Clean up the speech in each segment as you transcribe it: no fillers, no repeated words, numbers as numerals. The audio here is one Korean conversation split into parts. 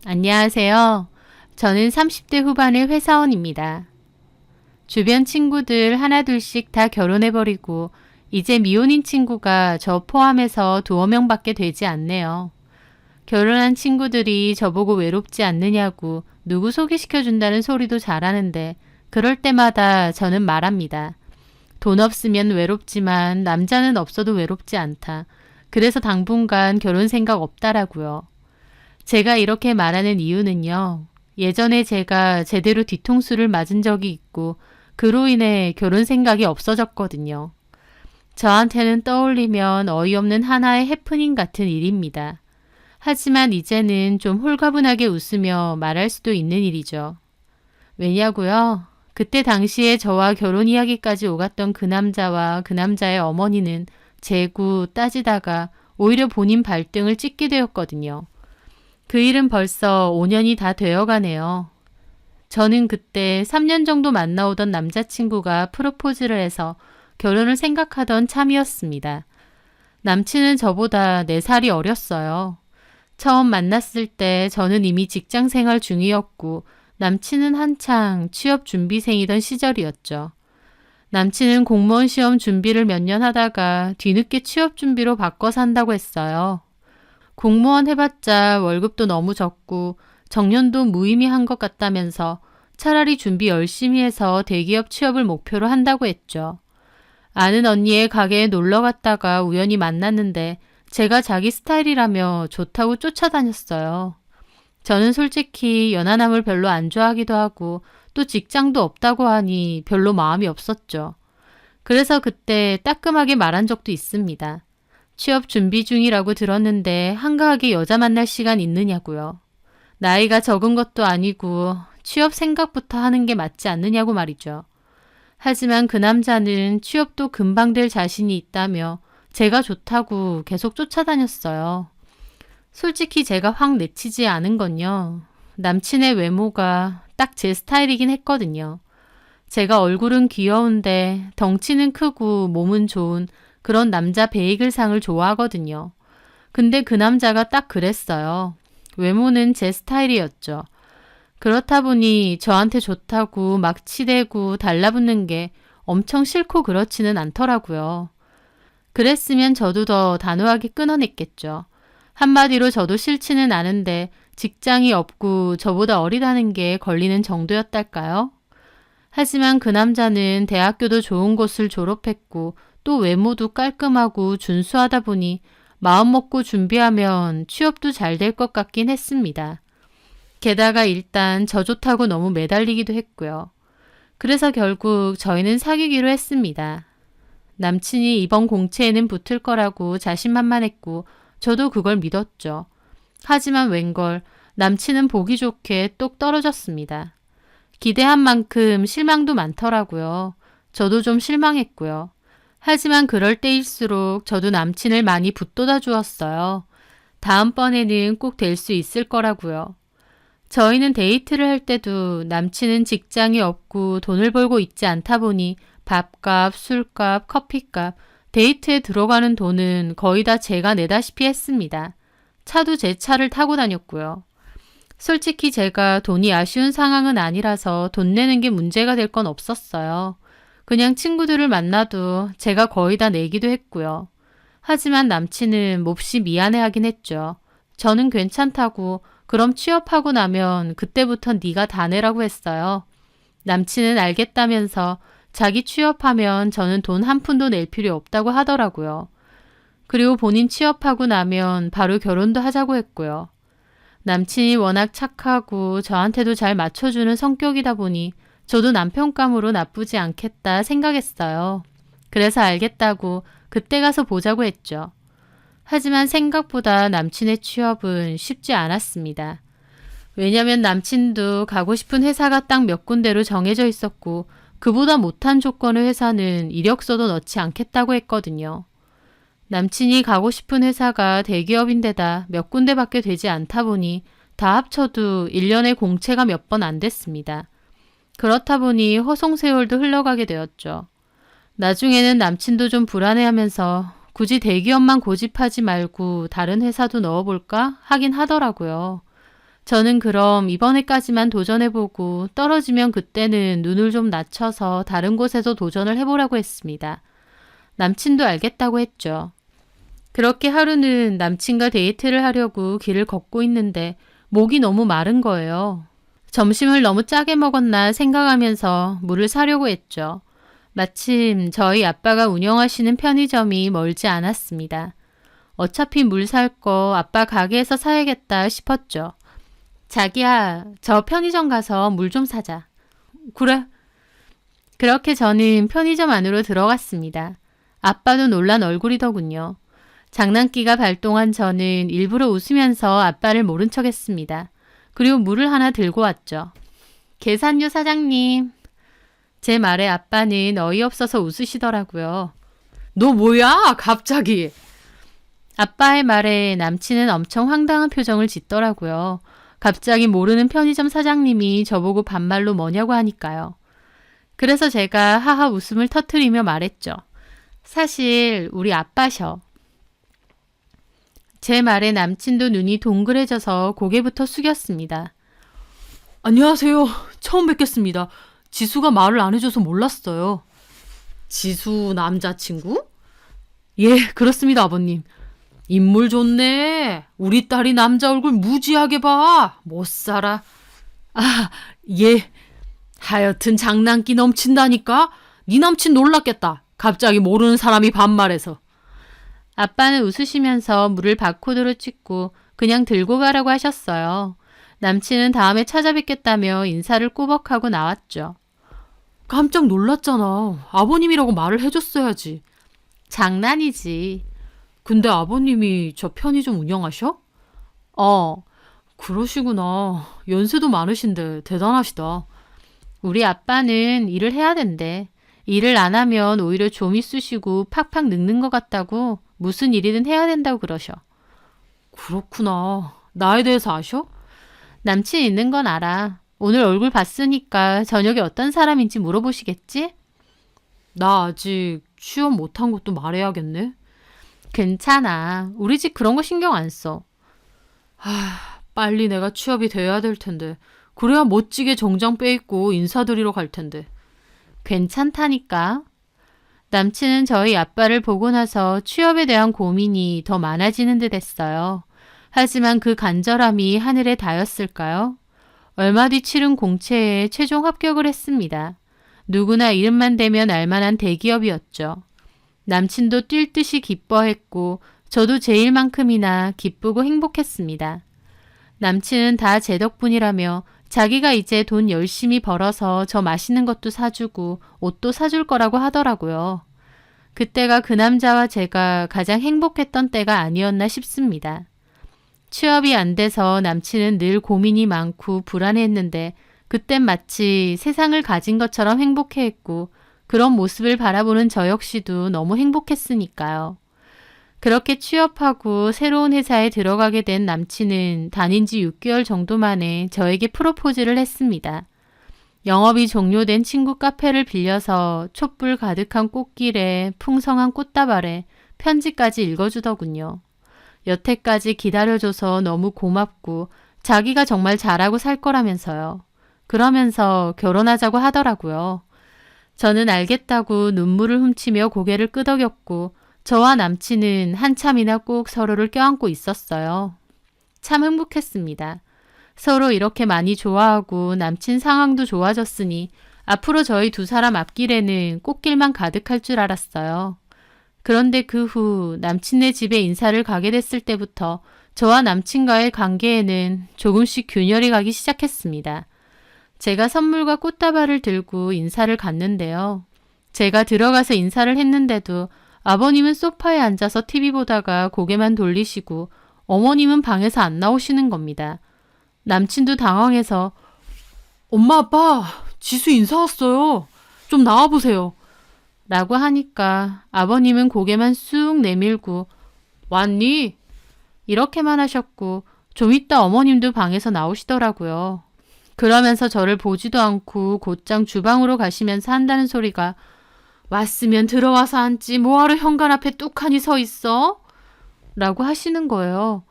안녕하세요. 저는 30대 후반의 회사원입니다. 주변 친구들 하나둘씩 다 결혼해버리고 이제 미혼인 친구가 저 포함해서 두어 명밖에 되지 않네요. 결혼한 친구들이 저보고 외롭지 않느냐고 누구 소개시켜준다는 소리도 잘하는데 그럴 때마다 저는 말합니다. 돈 없으면 외롭지만 남자는 없어도 외롭지 않다. 그래서 당분간 결혼 생각 없다라고요. 제가 이렇게 말하는 이유는요. 예전에 제가 제대로 뒤통수를 맞은 적이 있고 그로 인해 결혼 생각이 없어졌거든요. 저한테는 떠올리면 어이없는 하나의 해프닝 같은 일입니다. 하지만 이제는 좀 홀가분하게 웃으며 말할 수도 있는 일이죠. 왜냐고요? 그때 당시에 저와 결혼 이야기까지 오갔던 그 남자와 그 남자의 어머니는 재고 따지다가 오히려 본인 발등을 찍게 되었거든요. 그 일은 벌써 5년이 다 되어가네요. 저는 그때 3년 정도 만나오던 남자친구가 프로포즈를 해서 결혼을 생각하던 참이었습니다. 남친은 저보다 4살이 어렸어요. 처음 만났을 때 저는 이미 직장 생활 중이었고 남친은 한창 취업 준비생이던 시절이었죠. 남친은 공무원 시험 준비를 몇 년 하다가 뒤늦게 취업 준비로 바꿔서 한다고 했어요. 공무원 해봤자 월급도 너무 적고 정년도 무의미한 것 같다면서 차라리 준비 열심히 해서 대기업 취업을 목표로 한다고 했죠. 아는 언니의 가게에 놀러 갔다가 우연히 만났는데 제가 자기 스타일이라며 좋다고 쫓아다녔어요. 저는 솔직히 연하남을 별로 안 좋아하기도 하고 또 직장도 없다고 하니 별로 마음이 없었죠. 그래서 그때 따끔하게 말한 적도 있습니다. 취업 준비 중이라고 들었는데 한가하게 여자 만날 시간 있느냐고요. 나이가 적은 것도 아니고 취업 생각부터 하는 게 맞지 않느냐고 말이죠. 하지만 그 남자는 취업도 금방 될 자신이 있다며 제가 좋다고 계속 쫓아다녔어요. 솔직히 제가 확 내치지 않은 건요. 남친의 외모가 딱 제 스타일이긴 했거든요. 제가 얼굴은 귀여운데 덩치는 크고 몸은 좋은 그런 남자 베이글상을 좋아하거든요. 근데 그 남자가 딱 그랬어요. 외모는 제 스타일이었죠. 그렇다 보니 저한테 좋다고 막 치대고 달라붙는 게 엄청 싫고 그렇지는 않더라고요. 그랬으면 저도 더 단호하게 끊어냈겠죠. 한마디로 저도 싫지는 않은데 직장이 없고 저보다 어리다는 게 걸리는 정도였달까요? 하지만 그 남자는 대학교도 좋은 곳을 졸업했고 또 외모도 깔끔하고 준수하다 보니 마음먹고 준비하면 취업도 잘 될 것 같긴 했습니다. 게다가 일단 저 좋다고 너무 매달리기도 했고요. 그래서 결국 저희는 사귀기로 했습니다. 남친이 이번 공채에는 붙을 거라고 자신만만했고 저도 그걸 믿었죠. 하지만 웬걸 남친은 보기 좋게 똑 떨어졌습니다. 기대한 만큼 실망도 많더라고요. 저도 좀 실망했고요. 하지만 그럴 때일수록 저도 남친을 많이 붙돋아 주었어요. 다음번에는 꼭 될 수 있을 거라고요. 저희는 데이트를 할 때도 남친은 직장이 없고 돈을 벌고 있지 않다 보니 밥값, 술값, 커피값, 데이트에 들어가는 돈은 거의 다 제가 내다시피 했습니다. 차도 제 차를 타고 다녔고요. 솔직히 제가 돈이 아쉬운 상황은 아니라서 돈 내는 게 문제가 될 건 없었어요. 그냥 친구들을 만나도 제가 거의 다 내기도 했고요. 하지만 남친은 몹시 미안해하긴 했죠. 저는 괜찮다고 그럼 취업하고 나면 그때부터 네가 다 내라고 했어요. 남친은 알겠다면서 자기 취업하면 저는 돈 한 푼도 낼 필요 없다고 하더라고요. 그리고 본인 취업하고 나면 바로 결혼도 하자고 했고요. 남친이 워낙 착하고 저한테도 잘 맞춰주는 성격이다 보니 저도 남편감으로 나쁘지 않겠다 생각했어요. 그래서 알겠다고 그때 가서 보자고 했죠. 하지만 생각보다 남친의 취업은 쉽지 않았습니다. 왜냐면 남친도 가고 싶은 회사가 딱 몇 군데로 정해져 있었고 그보다 못한 조건의 회사는 이력서도 넣지 않겠다고 했거든요. 남친이 가고 싶은 회사가 대기업인데다 몇 군데밖에 되지 않다 보니 다 합쳐도 1년에 공채가 몇 번 안 됐습니다. 그렇다 보니 허송세월도 흘러가게 되었죠. 나중에는 남친도 좀 불안해하면서 굳이 대기업만 고집하지 말고 다른 회사도 넣어볼까 하긴 하더라고요. 저는 그럼 이번에까지만 도전해보고 떨어지면 그때는 눈을 좀 낮춰서 다른 곳에서 도전을 해보라고 했습니다. 남친도 알겠다고 했죠. 그렇게 하루는 남친과 데이트를 하려고 길을 걷고 있는데 목이 너무 마른 거예요. 점심을 너무 짜게 먹었나 생각하면서 물을 사려고 했죠. 마침 저희 아빠가 운영하시는 편의점이 멀지 않았습니다. 어차피 물 살 거 아빠 가게에서 사야겠다 싶었죠. 자기야, 저 편의점 가서 물 좀 사자. 그래. 그렇게 저는 편의점 안으로 들어갔습니다. 아빠도 놀란 얼굴이더군요. 장난기가 발동한 저는 일부러 웃으면서 아빠를 모른 척 했습니다. 그리고 물을 하나 들고 왔죠. 계산요 사장님. 제 말에 아빠는 어이없어서 웃으시더라고요. 너 뭐야 갑자기. 아빠의 말에 남친은 엄청 황당한 표정을 짓더라고요. 갑자기 모르는 편의점 사장님이 저보고 반말로 뭐냐고 하니까요. 그래서 제가 하하 웃음을 터뜨리며 말했죠. 사실 우리 아빠셔. 제 말에 남친도 눈이 동그래져서 고개부터 숙였습니다. 안녕하세요. 처음 뵙겠습니다. 지수가 말을 안 해줘서 몰랐어요. 지수 남자친구? 예, 그렇습니다, 아버님. 인물 좋네. 우리 딸이 남자 얼굴 무지하게 봐. 못 살아. 아, 예. 하여튼 장난기 넘친다니까? 네 남친 놀랐겠다. 갑자기 모르는 사람이 반말해서. 아빠는 웃으시면서 물을 바코드로 찍고 그냥 들고 가라고 하셨어요. 남친은 다음에 찾아뵙겠다며 인사를 꾸벅하고 나왔죠. 깜짝 놀랐잖아. 아버님이라고 말을 해줬어야지. 장난이지. 근데 아버님이 저 편의점 운영하셔? 그러시구나. 연세도 많으신데 대단하시다. 우리 아빠는 일을 해야 된대. 일을 안 하면 오히려 좀이 쑤시고 팍팍 늙는 것 같다고 무슨 일이든 해야 된다고 그러셔. 그렇구나. 나에 대해서 아셔? 남친 있는 건 알아. 오늘 얼굴 봤으니까 저녁에 어떤 사람인지 물어보시겠지? 나 아직 취업 못한 것도 말해야겠네. 괜찮아. 우리 집 그런 거 신경 안 써. 빨리 내가 취업이 돼야 될 텐데. 그래야 멋지게 정장 빼입고 인사드리러 갈 텐데. 괜찮다니까. 남친은 저희 아빠를 보고 나서 취업에 대한 고민이 더 많아지는 듯 했어요. 하지만 그 간절함이 하늘에 닿았을까요? 얼마 뒤 치른 공채에 최종 합격을 했습니다. 누구나 이름만 대면 알만한 대기업이었죠. 남친도 뛸 듯이 기뻐했고 저도 제 일만큼이나 기쁘고 행복했습니다. 남친은 다 제 덕분이라며 자기가 이제 돈 열심히 벌어서 저 맛있는 것도 사주고 옷도 사줄 거라고 하더라고요. 그때가 그 남자와 제가 가장 행복했던 때가 아니었나 싶습니다. 취업이 안 돼서 남친은 늘 고민이 많고 불안해했는데 그땐 마치 세상을 가진 것처럼 행복해했고 그런 모습을 바라보는 저 역시도 너무 행복했으니까요. 그렇게 취업하고 새로운 회사에 들어가게 된 남친은 다닌 지 6개월 정도 만에 저에게 프로포즈를 했습니다. 영업이 종료된 친구 카페를 빌려서 촛불 가득한 꽃길에 풍성한 꽃다발에 편지까지 읽어주더군요. 여태까지 기다려줘서 너무 고맙고 자기가 정말 잘하고 살 거라면서요. 그러면서 결혼하자고 하더라고요. 저는 알겠다고 눈물을 훔치며 고개를 끄덕였고 저와 남친은 한참이나 꼭 서로를 껴안고 있었어요. 참 행복했습니다. 서로 이렇게 많이 좋아하고 남친 상황도 좋아졌으니 앞으로 저희 두 사람 앞길에는 꽃길만 가득할 줄 알았어요. 그런데 그 후 남친네 집에 인사를 가게 됐을 때부터 저와 남친과의 관계에는 조금씩 균열이 가기 시작했습니다. 제가 선물과 꽃다발을 들고 인사를 갔는데요. 제가 들어가서 인사를 했는데도 아버님은 소파에 앉아서 TV 보다가 고개만 돌리시고 어머님은 방에서 안 나오시는 겁니다. 남친도 당황해서 엄마 아빠 지수 인사 왔어요. 좀 나와보세요. 라고 하니까 아버님은 고개만 쑥 내밀고 왔니? 이렇게만 하셨고 좀 이따 어머님도 방에서 나오시더라고요. 그러면서 저를 보지도 않고 곧장 주방으로 가시면서 한다는 소리가 왔으면 들어와서 앉지 뭐하러 현관 앞에 뚝하니 서 있어? 라고 하시는 거예요.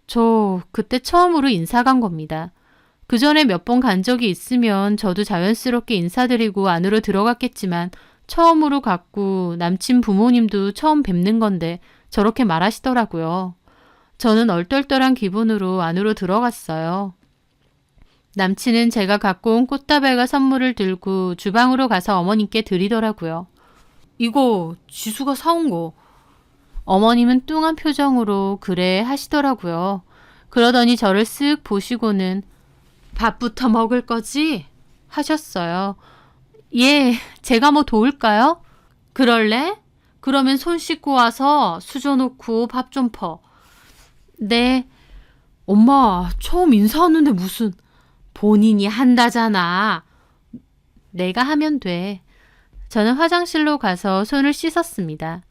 저 그때 처음으로 인사 간 겁니다. 그 전에 몇 번 간 적이 있으면 저도 자연스럽게 인사드리고 안으로 들어갔겠지만 처음으로 갔고 남친 부모님도 처음 뵙는 건데 저렇게 말하시더라고요. 저는 얼떨떨한 기분으로 안으로 들어갔어요. 남친은 제가 갖고 온 꽃다발과 선물을 들고 주방으로 가서 어머님께 드리더라고요. 이거 지수가 사온 거. 어머님은 뚱한 표정으로 그래 하시더라고요. 그러더니 저를 쓱 보시고는 밥부터 먹을 거지? 하셨어요. 예, 제가 뭐 도울까요? 그럴래? 그러면 손 씻고 와서 수저 놓고 밥 좀 퍼. 네. 엄마, 처음 인사 왔는데 무슨 본인이 한다잖아. 내가 하면 돼. 저는 화장실로 가서 손을 씻었습니다.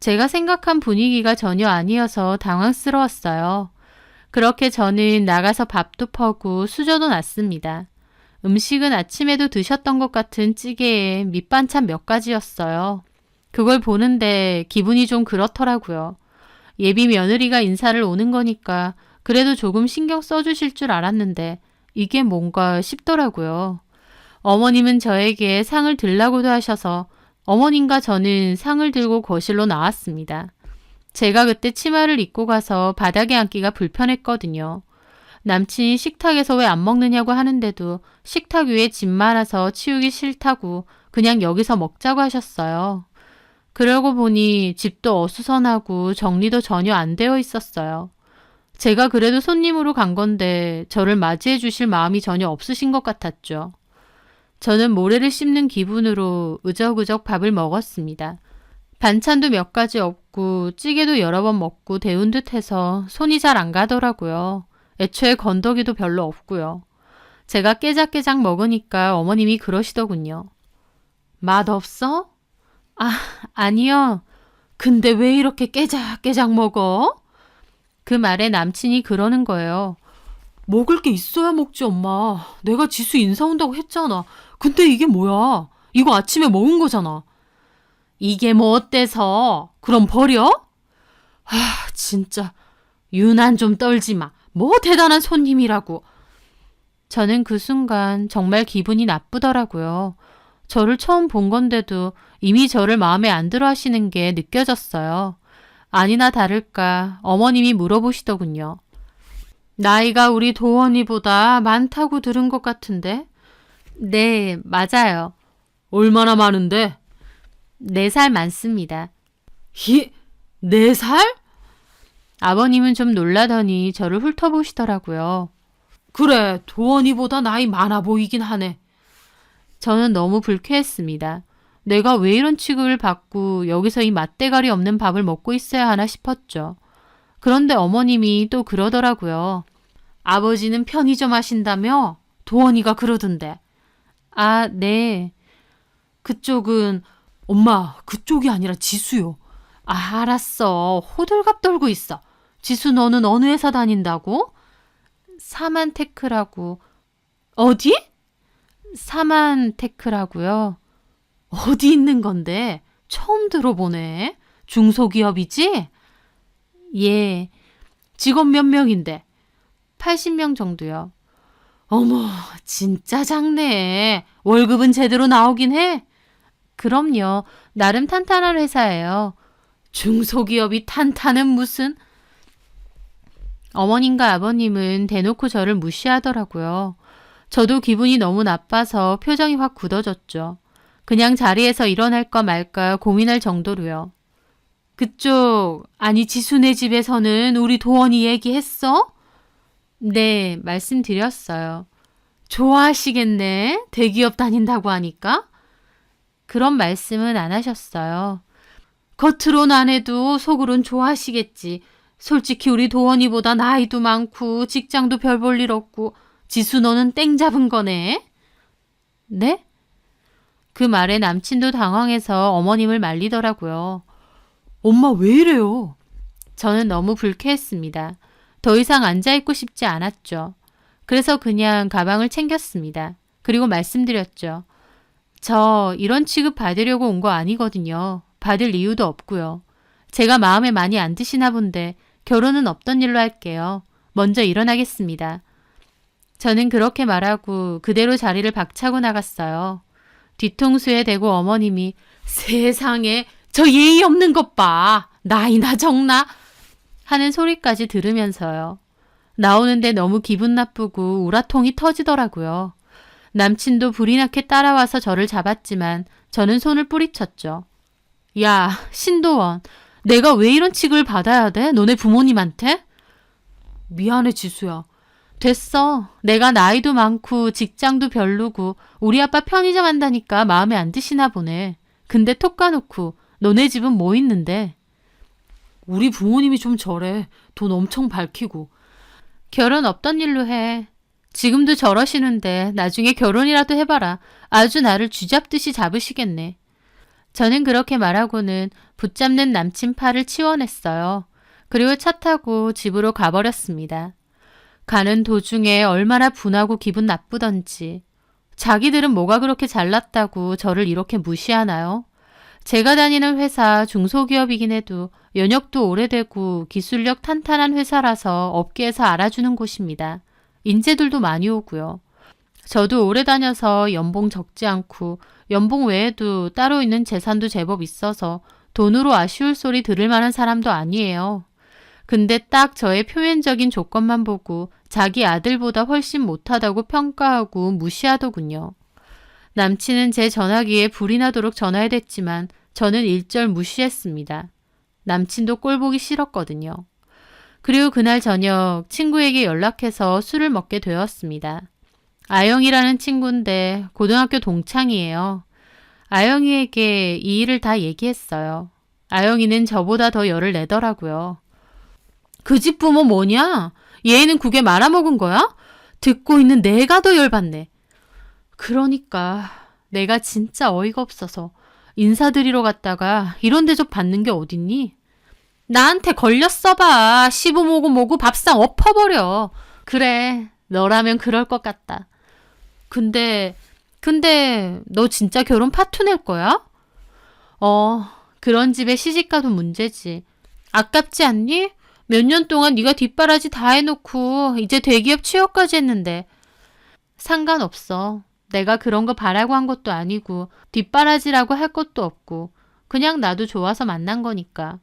제가 생각한 분위기가 전혀 아니어서 당황스러웠어요. 그렇게 저는 나가서 밥도 퍼고 수저도 놨습니다. 음식은 아침에도 드셨던 것 같은 찌개에 밑반찬 몇 가지였어요. 그걸 보는데 기분이 좀 그렇더라고요. 예비 며느리가 인사를 오는 거니까 그래도 조금 신경 써주실 줄 알았는데 이게 뭔가 싶더라고요. 어머님은 저에게 상을 들라고도 하셔서 어머님과 저는 상을 들고 거실로 나왔습니다. 제가 그때 치마를 입고 가서 바닥에 앉기가 불편했거든요. 남친이 식탁에서 왜 안 먹느냐고 하는데도 식탁 위에 짐 많아서 치우기 싫다고 그냥 여기서 먹자고 하셨어요. 그러고 보니 집도 어수선하고 정리도 전혀 안 되어 있었어요. 제가 그래도 손님으로 간 건데 저를 맞이해 주실 마음이 전혀 없으신 것 같았죠. 저는 모래를 씹는 기분으로 으적으적 밥을 먹었습니다. 반찬도 몇 가지 없고 찌개도 여러 번 먹고 데운 듯 해서 손이 잘 안 가더라고요. 애초에 건더기도 별로 없고요. 제가 깨작깨작 먹으니까 어머님이 그러시더군요. 맛 없어? 아, 아니요. 근데 왜 이렇게 깨작깨작 먹어? 그 말에 남친이 그러는 거예요. 먹을 게 있어야 먹지, 엄마. 내가 지수 인사 온다고 했잖아. 근데 이게 뭐야? 이거 아침에 먹은 거잖아. 이게 뭐 어때서? 그럼 버려? 아, 진짜. 유난 좀 떨지 마. 뭐 대단한 손님이라고. 저는 그 순간 정말 기분이 나쁘더라고요. 저를 처음 본 건데도 이미 저를 마음에 안 들어 하시는 게 느껴졌어요. 아니나 다를까 어머님이 물어보시더군요. 나이가 우리 도원이보다 많다고 들은 것 같은데? 네, 맞아요. 얼마나 많은데? 4살 많습니다. 4살? 아버님은 좀 놀라더니 저를 훑어보시더라고요. 그래, 도원이보다 나이 많아 보이긴 하네. 저는 너무 불쾌했습니다. 내가 왜 이런 취급을 받고 여기서 이 맛대가리 없는 밥을 먹고 있어야 하나 싶었죠. 그런데 어머님이 또 그러더라고요. 아버지는 편의점 하신다며? 도원이가 그러던데. 아, 네. 그쪽은 엄마, 그쪽이 아니라 지수요. 아, 알았어. 호들갑 떨고 있어. 지수 너는 어느 회사 다닌다고? 사만테크라고. 어디? 사만테크라고요. 어디 있는 건데? 처음 들어보네. 중소기업이지? 예. 직원 몇 명인데? 80명 정도요. 어머, 진짜 작네. 월급은 제대로 나오긴 해? 그럼요. 나름 탄탄한 회사예요. 중소기업이 탄탄은 무슨? 어머님과 아버님은 대놓고 저를 무시하더라고요. 저도 기분이 너무 나빠서 표정이 확 굳어졌죠. 그냥 자리에서 일어날까 말까 고민할 정도로요. 그쪽, 아니 지수네 집에서는 우리 도원이 얘기했어? 네, 말씀드렸어요. 좋아하시겠네. 대기업 다닌다고 하니까. 그런 말씀은 안 하셨어요. 겉으로는 안 해도 속으론 좋아하시겠지. 솔직히 우리 도원이보다 나이도 많고 직장도 별 볼 일 없고 지수 너는 땡 잡은 거네. 네? 그 말에 남친도 당황해서 어머님을 말리더라고요. 엄마 왜 이래요? 저는 너무 불쾌했습니다. 더 이상 앉아있고 싶지 않았죠. 그래서 그냥 가방을 챙겼습니다. 그리고 말씀드렸죠. 저 이런 취급 받으려고 온 거 아니거든요. 받을 이유도 없고요. 제가 마음에 많이 안 드시나 본데 결혼은 없던 일로 할게요. 먼저 일어나겠습니다. 저는 그렇게 말하고 그대로 자리를 박차고 나갔어요. 뒤통수에 대고 어머님이 세상에 저 예의 없는 것 봐. 나이나 적나? 하는 소리까지 들으면서요. 나오는데 너무 기분 나쁘고 우라통이 터지더라고요. 남친도 불이 나게 따라와서 저를 잡았지만 저는 손을 뿌리쳤죠. 야, 신도원. 내가 왜 이런 취급을 받아야 돼? 너네 부모님한테? 미안해, 지수야. 됐어. 내가 나이도 많고 직장도 별로고 우리 아빠 편의점 한다니까 마음에 안 드시나 보네. 근데 톡 까놓고 너네 집은 뭐 있는데? 우리 부모님이 좀 저래. 돈 엄청 밝히고. 결혼 없던 일로 해. 지금도 저러시는데 나중에 결혼이라도 해봐라. 아주 나를 쥐잡듯이 잡으시겠네. 저는 그렇게 말하고는 붙잡는 남친 팔을 치워냈어요. 그리고 차 타고 집으로 가버렸습니다. 가는 도중에 얼마나 분하고 기분 나쁘던지. 자기들은 뭐가 그렇게 잘났다고 저를 이렇게 무시하나요? 제가 다니는 회사 중소기업이긴 해도 연역도 오래되고 기술력 탄탄한 회사라서 업계에서 알아주는 곳입니다. 인재들도 많이 오고요. 저도 오래 다녀서 연봉 적지 않고 연봉 외에도 따로 있는 재산도 제법 있어서 돈으로 아쉬울 소리 들을 만한 사람도 아니에요. 근데 딱 저의 표면적인 조건만 보고 자기 아들보다 훨씬 못하다고 평가하고 무시하더군요. 남친은 제 전화기에 불이 나도록 전화해댔지만 저는 일절 무시했습니다. 남친도 꼴보기 싫었거든요. 그리고 그날 저녁 친구에게 연락해서 술을 먹게 되었습니다. 아영이라는 친구인데 고등학교 동창이에요. 아영이에게 이 일을 다 얘기했어요. 아영이는 저보다 더 열을 내더라고요. 그 집 부모 뭐냐? 얘는 국에 말아먹은 거야? 듣고 있는 내가 더 열받네. 그러니까 내가 진짜 어이가 없어서 인사드리러 갔다가 이런 대접 받는 게 어딨니? 나한테 걸렸어봐. 시부모고 뭐고 밥상 엎어버려. 그래, 너라면 그럴 것 같다. 근데 너 진짜 결혼 파투 낼 거야? 그런 집에 시집가도 문제지. 아깝지 않니? 몇 년 동안 네가 뒷바라지 다 해놓고 이제 대기업 취업까지 했는데. 상관없어. 내가 그런 거 바라고 한 것도 아니고 뒷바라지라고 할 것도 없고 그냥 나도 좋아서 만난 거니까.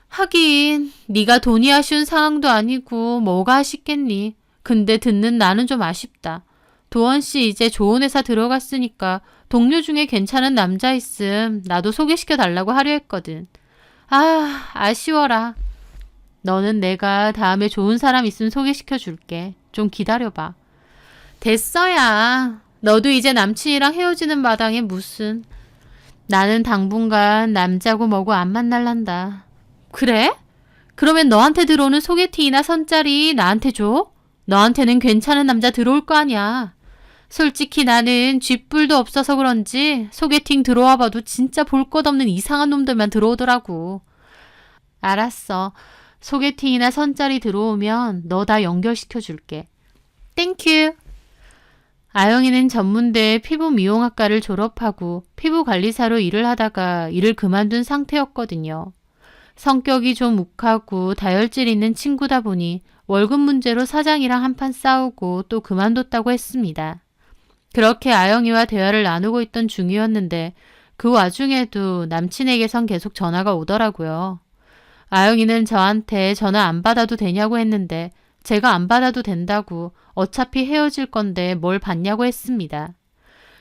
하긴 네가 돈이 아쉬운 상황도 아니고 뭐가 아쉽겠니. 근데 듣는 나는 좀 아쉽다. 도원씨 이제 좋은 회사 들어갔으니까 동료 중에 괜찮은 남자 있음 나도 소개시켜 달라고 하려 했거든. 아, 아쉬워라. 너는 내가 다음에 좋은 사람 있으면 소개시켜 줄게. 좀 기다려봐. 됐어야. 너도 이제 남친이랑 헤어지는 마당에 무슨. 나는 당분간 남자고 뭐고 안 만날란다. 그래? 그러면 너한테 들어오는 소개팅이나 선짜리 나한테 줘? 너한테는 괜찮은 남자 들어올 거 아니야. 솔직히 나는 쥐뿔도 없어서 그런지 소개팅 들어와 봐도 진짜 볼 것 없는 이상한 놈들만 들어오더라고. 알았어. 소개팅이나 선짜리 들어오면 너 다 연결시켜 줄게. 땡큐. 아영이는 전문대 피부 미용학과를 졸업하고 피부관리사로 일을 하다가 일을 그만둔 상태였거든요. 성격이 좀 욱하고 다혈질 있는 친구다 보니 월급 문제로 사장이랑 한판 싸우고 또 그만뒀다고 했습니다. 그렇게 아영이와 대화를 나누고 있던 중이었는데 그 와중에도 남친에게선 계속 전화가 오더라고요. 아영이는 저한테 전화 안 받아도 되냐고 했는데 제가 안 받아도 된다고 어차피 헤어질 건데 뭘 받냐고 했습니다.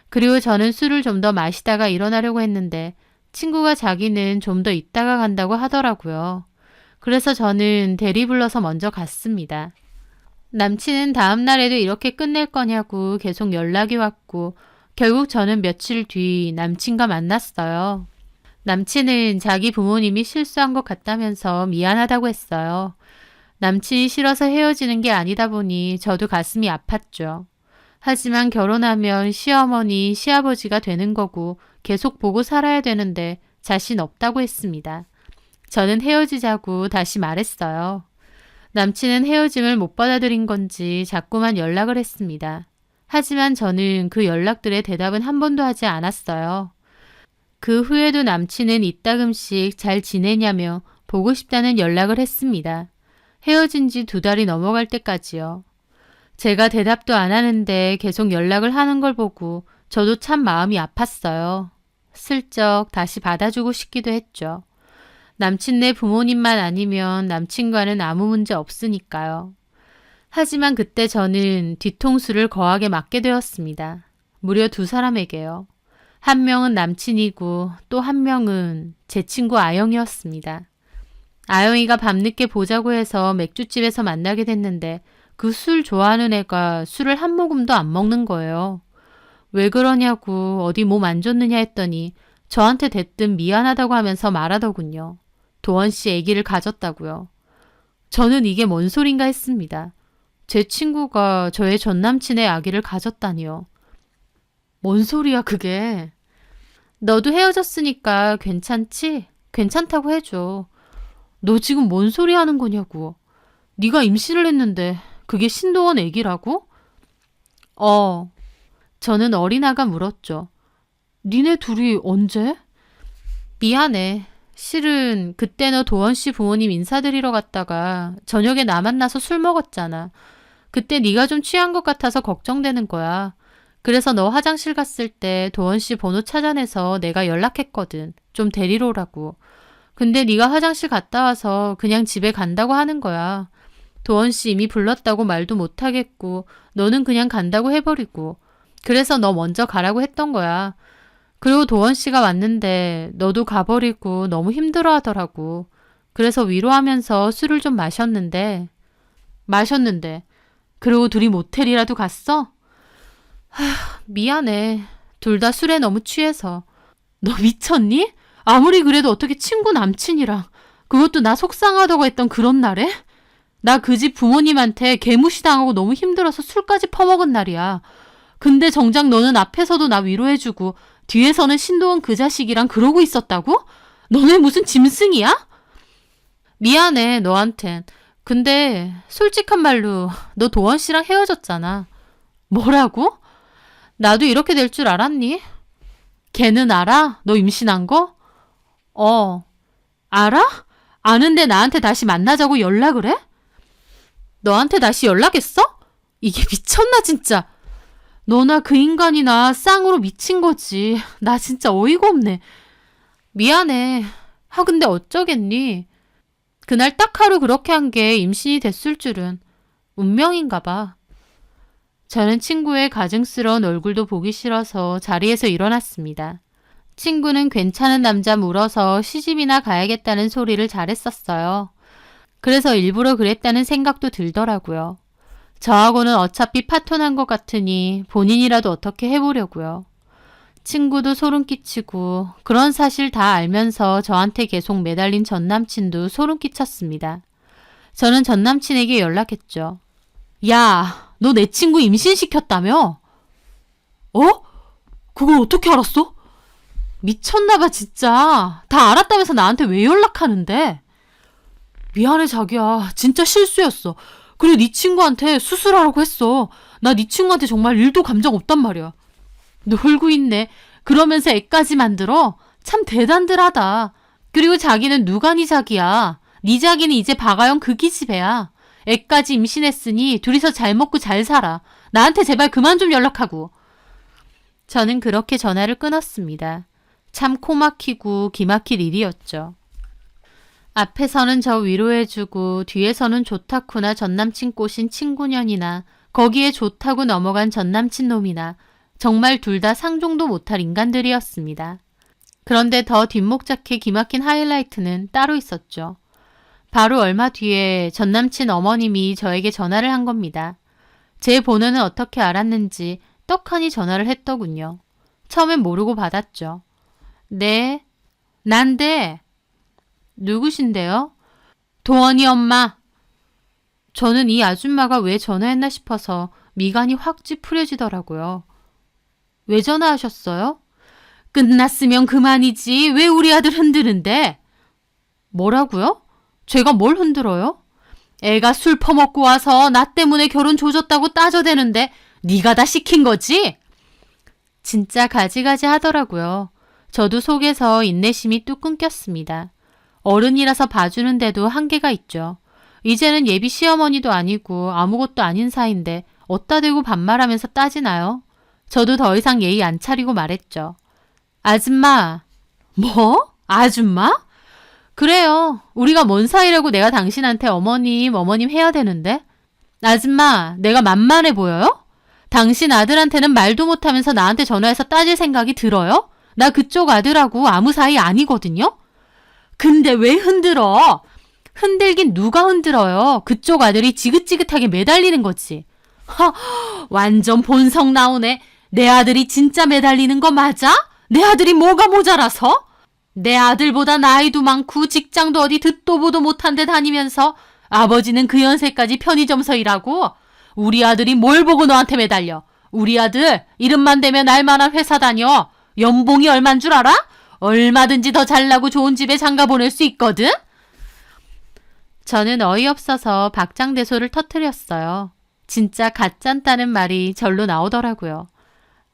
그리고 저는 술을 좀 더 마시다가 일어나려고 했는데 친구가 자기는 좀 더 있다가 간다고 하더라고요. 그래서 저는 대리 불러서 먼저 갔습니다. 남친은 다음 날에도 이렇게 끝낼 거냐고 계속 연락이 왔고 결국 저는 며칠 뒤 남친과 만났어요. 남친은 자기 부모님이 실수한 것 같다면서 미안하다고 했어요. 남친이 싫어서 헤어지는 게 아니다 보니 저도 가슴이 아팠죠. 하지만 결혼하면 시어머니, 시아버지가 되는 거고 계속 보고 살아야 되는데 자신 없다고 했습니다. 저는 헤어지자고 다시 말했어요. 남친은 헤어짐을 못 받아들인 건지 자꾸만 연락을 했습니다. 하지만 저는 그 연락들의 대답은 한 번도 하지 않았어요. 그 후에도 남친은 이따금씩 잘 지내냐며 보고 싶다는 연락을 했습니다. 헤어진 지 2달이 넘어갈 때까지요. 제가 대답도 안 하는데 계속 연락을 하는 걸 보고 저도 참 마음이 아팠어요. 슬쩍 다시 받아주고 싶기도 했죠. 남친네 부모님만 아니면 남친과는 아무 문제 없으니까요. 하지만 그때 저는 뒤통수를 거하게 맞게 되었습니다. 무려 2사람에게요. 한 명은 남친이고 또 한 명은 제 친구 아영이었습니다. 아영이가 밤늦게 보자고 해서 맥주집에서 만나게 됐는데 그 술 좋아하는 애가 술을 한 모금도 안 먹는 거예요. 왜 그러냐고 어디 몸 안 좋느냐 했더니 저한테 대뜸 미안하다고 하면서 말하더군요. 도원 씨 아기를 가졌다고요. 저는 이게 뭔 소린가 했습니다. 제 친구가 저의 전남친의 아기를 가졌다니요. 뭔 소리야 그게. 너도 헤어졌으니까 괜찮지? 괜찮다고 해줘. 너 지금 뭔 소리 하는 거냐고. 네가 임신을 했는데 그게 신도원 아기라고? 저는 어린아가 물었죠. 니네 둘이 언제? 미안해. 실은 그때 너 도원 씨 부모님 인사드리러 갔다가 저녁에 나 만나서 술 먹었잖아. 그때 네가 좀 취한 것 같아서 걱정되는 거야. 그래서 너 화장실 갔을 때 도원 씨 번호 찾아내서 내가 연락했거든. 좀 데리러 오라고. 근데 네가 화장실 갔다 와서 그냥 집에 간다고 하는 거야. 도원 씨 이미 불렀다고 말도 못하겠고 너는 그냥 간다고 해버리고. 그래서 너 먼저 가라고 했던 거야. 그리고 도원 씨가 왔는데 너도 가버리고 너무 힘들어 하더라고. 그래서 위로하면서 술을 좀 마셨는데. 그리고 둘이 모텔이라도 갔어? 미안해. 둘 다 술에 너무 취해서. 너 미쳤니? 아무리 그래도 어떻게 친구 남친이랑 그것도 나 속상하다고 했던 그런 날에? 나 그 집 부모님한테 개무시당하고 너무 힘들어서 술까지 퍼먹은 날이야. 근데 정작 너는 앞에서도 나 위로해주고 뒤에서는 신도원 그 자식이랑 그러고 있었다고? 너네 무슨 짐승이야? 미안해 너한텐. 근데 솔직한 말로 너 도원 씨랑 헤어졌잖아. 뭐라고? 나도 이렇게 될 줄 알았니? 걔는 알아? 너 임신한 거? 알아? 아는데 나한테 다시 만나자고 연락을 해? 너한테 다시 연락했어? 이게 미쳤나 진짜. 너나 그 인간이나 쌍으로 미친 거지. 나 진짜 어이가 없네. 미안해. 근데 어쩌겠니? 그날 딱 하루 그렇게 한 게 임신이 됐을 줄은. 운명인가 봐. 저는 친구의 가증스러운 얼굴도 보기 싫어서 자리에서 일어났습니다. 친구는 괜찮은 남자 물어서 시집이나 가야겠다는 소리를 잘했었어요. 그래서 일부러 그랬다는 생각도 들더라고요. 저하고는 어차피 파토난 것 같으니 본인이라도 어떻게 해보려고요. 친구도 소름 끼치고 그런 사실 다 알면서 저한테 계속 매달린 전남친도 소름 끼쳤습니다. 저는 전남친에게 연락했죠. 야, 너 내 친구 임신시켰다며? 그걸 어떻게 알았어? 미쳤나봐 진짜. 다 알았다면서 나한테 왜 연락하는데? 미안해 자기야. 진짜 실수였어. 그리고 네 친구한테 수술하라고 했어. 나 네 친구한테 정말 1도 감정 없단 말이야. 놀고 있네. 그러면서 애까지 만들어? 참 대단들하다. 그리고 자기는 누가니 자기야. 네 자기는 이제 박아영 그 기집애야. 애까지 임신했으니 둘이서 잘 먹고 잘 살아. 나한테 제발 그만 좀 연락하고. 저는 그렇게 전화를 끊었습니다. 참 코막히고 기막힐 일이었죠. 앞에서는 저 위로해주고 뒤에서는 좋다쿠나 전남친 꼬신 친구년이나 거기에 좋다고 넘어간 전남친 놈이나 정말 둘 다 상종도 못할 인간들이었습니다. 그런데 더 뒷목잡히 기막힌 하이라이트는 따로 있었죠. 바로 얼마 뒤에 전남친 어머님이 저에게 전화를 한 겁니다. 제 번호는 어떻게 알았는지 떡하니 전화를 했더군요. 처음엔 모르고 받았죠. 네, 난데. 누구신데요? 도원이 엄마. 저는 이 아줌마가 왜 전화했나 싶어서 미간이 확 찌푸려지더라고요. 왜 전화하셨어요? 끝났으면 그만이지. 왜 우리 아들 흔드는데? 뭐라고요? 제가 뭘 흔들어요? 애가 술 퍼먹고 와서 나 때문에 결혼 조졌다고 따져대는데 네가 다 시킨 거지? 진짜 가지가지 하더라고요. 저도 속에서 인내심이 뚝 끊겼습니다. 어른이라서 봐주는데도 한계가 있죠. 이제는 예비 시어머니도 아니고 아무것도 아닌 사이인데 어따 대고 반말하면서 따지나요? 저도 더 이상 예의 안 차리고 말했죠. 아줌마. 뭐? 아줌마? 그래요. 우리가 뭔 사이라고 내가 당신한테 어머님 해야 되는데? 아줌마, 내가 만만해 보여요? 당신 아들한테는 말도 못하면서 나한테 전화해서 따질 생각이 들어요? 나 그쪽 아들하고 아무 사이 아니거든요? 근데 왜 흔들어? 흔들긴 누가 흔들어요? 그쪽 아들이 지긋지긋하게 매달리는 거지. 완전 본성 나오네. 내 아들이 진짜 매달리는 거 맞아? 내 아들이 뭐가 모자라서? 내 아들보다 나이도 많고 직장도 어디 듣도 보도 못한 데 다니면서 아버지는 그 연세까지 편의점서 일하고 우리 아들이 뭘 보고 너한테 매달려? 우리 아들 이름만 대면 알만한 회사 다녀. 연봉이 얼만 줄 알아? 얼마든지 더 잘나고 좋은 집에 장가 보낼 수 있거든? 저는 어이없어서 박장대소를 터뜨렸어요. 진짜 가짠다는 말이 절로 나오더라고요.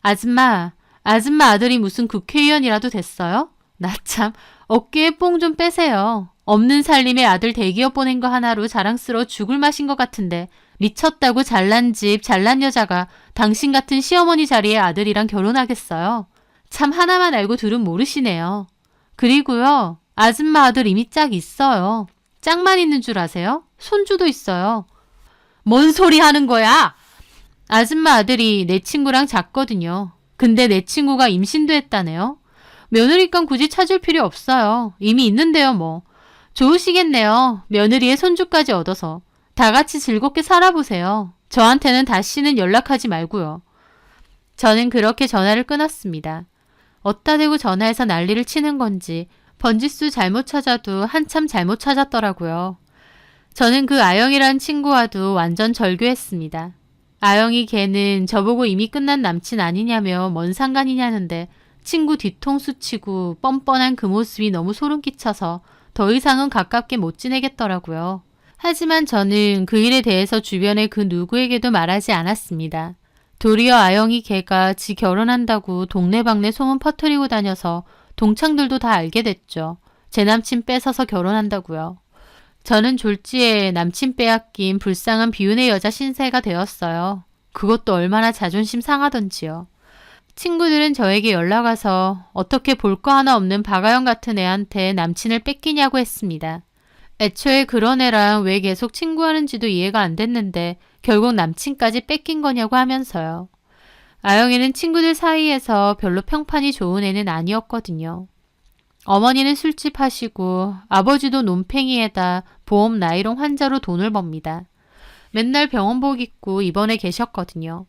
아줌마 아들이 무슨 국회의원이라도 됐어요? 나 참 어깨에 뽕 좀 빼세요. 없는 살림에 아들 대기업 보낸 거 하나로 자랑스러워 죽을 맛인 것 같은데 미쳤다고 잘난 집 잘난 여자가 당신 같은 시어머니 자리의 아들이랑 결혼하겠어요. 참 하나만 알고 둘은 모르시네요. 그리고요. 아줌마 아들 이미 짝 있어요. 짝만 있는 줄 아세요? 손주도 있어요. 뭔 소리 하는 거야? 아줌마 아들이 내 친구랑 잤거든요. 근데 내 친구가 임신도 했다네요. 며느리감 굳이 찾을 필요 없어요. 이미 있는데요 뭐. 좋으시겠네요. 며느리의 손주까지 얻어서. 다 같이 즐겁게 살아보세요. 저한테는 다시는 연락하지 말고요. 저는 그렇게 전화를 끊었습니다. 어따 대고 전화해서 난리를 치는 건지 번지수 잘못 찾아도 한참 잘못 찾았더라고요. 저는 그 아영이라는 친구와도 완전 절교했습니다. 아영이 걔는 저보고 이미 끝난 남친 아니냐며 뭔 상관이냐는데 친구 뒤통수 치고 뻔뻔한 그 모습이 너무 소름 끼쳐서 더 이상은 가깝게 못 지내겠더라고요. 하지만 저는 그 일에 대해서 주변에 그 누구에게도 말하지 않았습니다. 도리어 아영이 걔가 지 결혼한다고 동네방네 소문 퍼뜨리고 다녀서 동창들도 다 알게 됐죠. 제 남친 뺏어서 결혼한다고요. 저는 졸지에 남친 빼앗긴 불쌍한 비운의 여자 신세가 되었어요. 그것도 얼마나 자존심 상하던지요. 친구들은 저에게 연락 와서 어떻게 볼 거 하나 없는 박아영 같은 애한테 남친을 뺏기냐고 했습니다. 애초에 그런 애랑 왜 계속 친구하는지도 이해가 안 됐는데 결국 남친까지 뺏긴 거냐고 하면서요. 아영이는 친구들 사이에서 별로 평판이 좋은 애는 아니었거든요. 어머니는 술집 하시고 아버지도 논팽이에다 보험 나이롱 환자로 돈을 법니다. 맨날 병원복 입고 입원해 계셨거든요.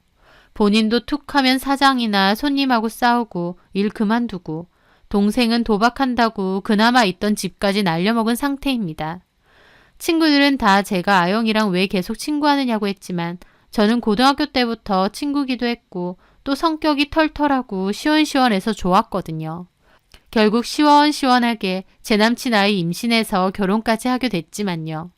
본인도 툭하면 사장이나 손님하고 싸우고 일 그만두고 동생은 도박한다고 그나마 있던 집까지 날려먹은 상태입니다. 친구들은 다 제가 아영이랑 왜 계속 친구하느냐고 했지만 저는 고등학교 때부터 친구기도 했고 또 성격이 털털하고 시원시원해서 좋았거든요. 결국 시원시원하게 제 남친 아이 임신해서 결혼까지 하게 됐지만요.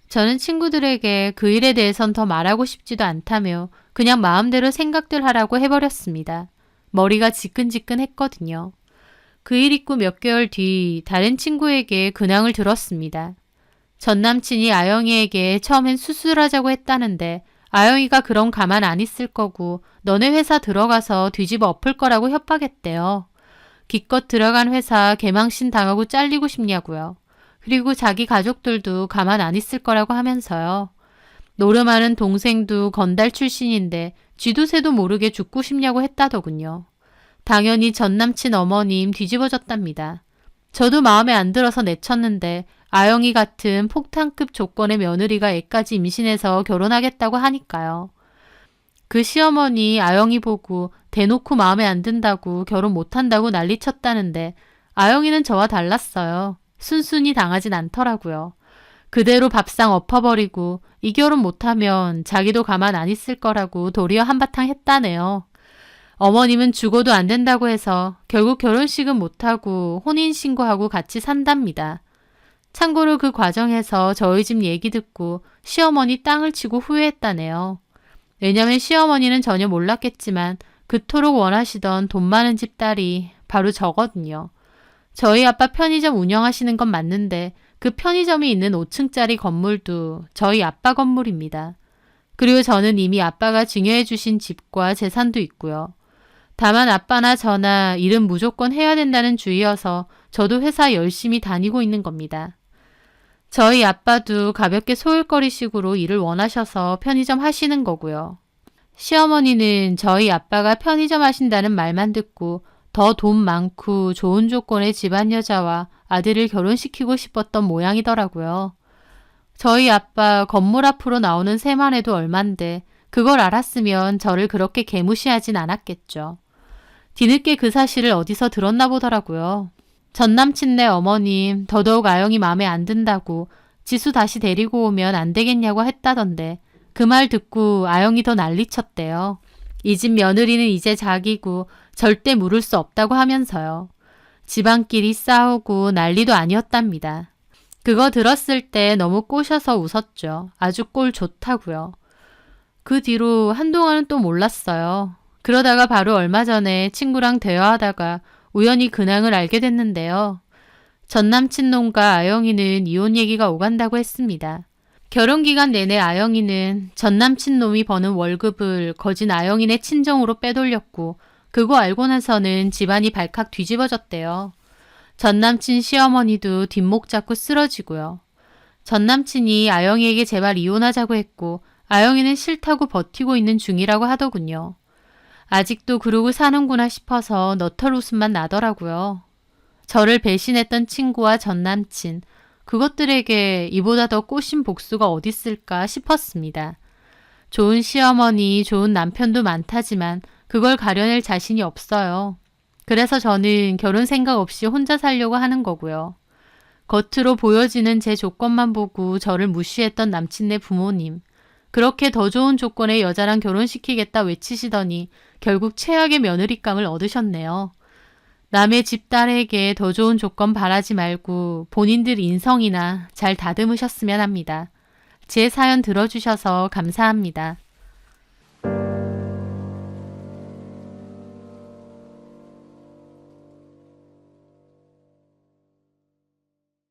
저는 친구들에게 그 일에 대해선 더 말하고 싶지도 않다며 그냥 마음대로 생각들 하라고 해버렸습니다. 머리가 지끈지끈했거든요. 그 일 있고 몇 개월 뒤 다른 친구에게 근황을 들었습니다. 전 남친이 아영이에게 처음엔 수술하자고 했다는데 아영이가 그럼 가만 안 있을 거고 너네 회사 들어가서 뒤집어 엎을 거라고 협박했대요. 기껏 들어간 회사 개망신 당하고 잘리고 싶냐고요. 그리고 자기 가족들도 가만 안 있을 거라고 하면서요. 노름하는 동생도 건달 출신인데 쥐도 새도 모르게 죽고 싶냐고 했다더군요. 당연히 전 남친 어머님 뒤집어졌답니다. 저도 마음에 안 들어서 내쳤는데 아영이 같은 폭탄급 조건의 며느리가 애까지 임신해서 결혼하겠다고 하니까요. 그 시어머니 아영이 보고 대놓고 마음에 안 든다고 결혼 못한다고 난리쳤다는데 아영이는 저와 달랐어요. 순순히 당하진 않더라고요. 그대로 밥상 엎어버리고 이 결혼 못하면 자기도 가만 안 있을 거라고 도리어 한바탕 했다네요. 어머님은 죽어도 안 된다고 해서 결국 결혼식은 못하고 혼인신고하고 같이 산답니다. 참고로 그 과정에서 저희 집 얘기 듣고 시어머니 땅을 치고 후회했다네요. 왜냐면 시어머니는 전혀 몰랐겠지만 그토록 원하시던 돈 많은 집 딸이 바로 저거든요. 저희 아빠 편의점 운영하시는 건 맞는데 그 편의점이 있는 5층짜리 건물도 저희 아빠 건물입니다. 그리고 저는 이미 아빠가 증여해 주신 집과 재산도 있고요. 다만 아빠나 저나 일은 무조건 해야 된다는 주의여서 저도 회사 열심히 다니고 있는 겁니다. 저희 아빠도 가볍게 소일거리식으로 일을 원하셔서 편의점 하시는 거고요. 시어머니는 저희 아빠가 편의점 하신다는 말만 듣고 더 돈 많고 좋은 조건의 집안 여자와 아들을 결혼시키고 싶었던 모양이더라고요. 저희 아빠 건물 앞으로 나오는 새만 해도 얼만데 그걸 알았으면 저를 그렇게 개무시하진 않았겠죠. 뒤늦게 그 사실을 어디서 들었나 보더라고요. 전남친네 어머님 더더욱 아영이 마음에 안 든다고 지수 다시 데리고 오면 안 되겠냐고 했다던데 그 말 듣고 아영이 더 난리쳤대요. 이 집 며느리는 이제 자기고 절대 물을 수 없다고 하면서요. 집안끼리 싸우고 난리도 아니었답니다. 그거 들었을 때 너무 꼬셔서 웃었죠. 아주 꼴 좋다고요. 그 뒤로 한동안은 또 몰랐어요. 그러다가 바로 얼마 전에 친구랑 대화하다가 우연히 근황을 알게 됐는데요. 전남친 놈과 아영이는 이혼 얘기가 오간다고 했습니다. 결혼기간 내내 아영이는 전남친 놈이 버는 월급을 거진 아영이네 친정으로 빼돌렸고 그거 알고 나서는 집안이 발칵 뒤집어졌대요. 전남친 시어머니도 뒷목 잡고 쓰러지고요. 전남친이 아영이에게 제발 이혼하자고 했고 아영이는 싫다고 버티고 있는 중이라고 하더군요. 아직도 그러고 사는구나 싶어서 너털 웃음만 나더라고요. 저를 배신했던 친구와 전남친, 그것들에게 이보다 더 꼬신 복수가 어딨을까 싶었습니다. 좋은 시어머니, 좋은 남편도 많다지만 그걸 가려낼 자신이 없어요. 그래서 저는 결혼 생각 없이 혼자 살려고 하는 거고요. 겉으로 보여지는 제 조건만 보고 저를 무시했던 남친네 부모님. 그렇게 더 좋은 조건의 여자랑 결혼시키겠다 외치시더니 결국 최악의 며느리감을 얻으셨네요. 남의 집 딸에게 더 좋은 조건 바라지 말고 본인들 인성이나 잘 다듬으셨으면 합니다. 제 사연 들어주셔서 감사합니다.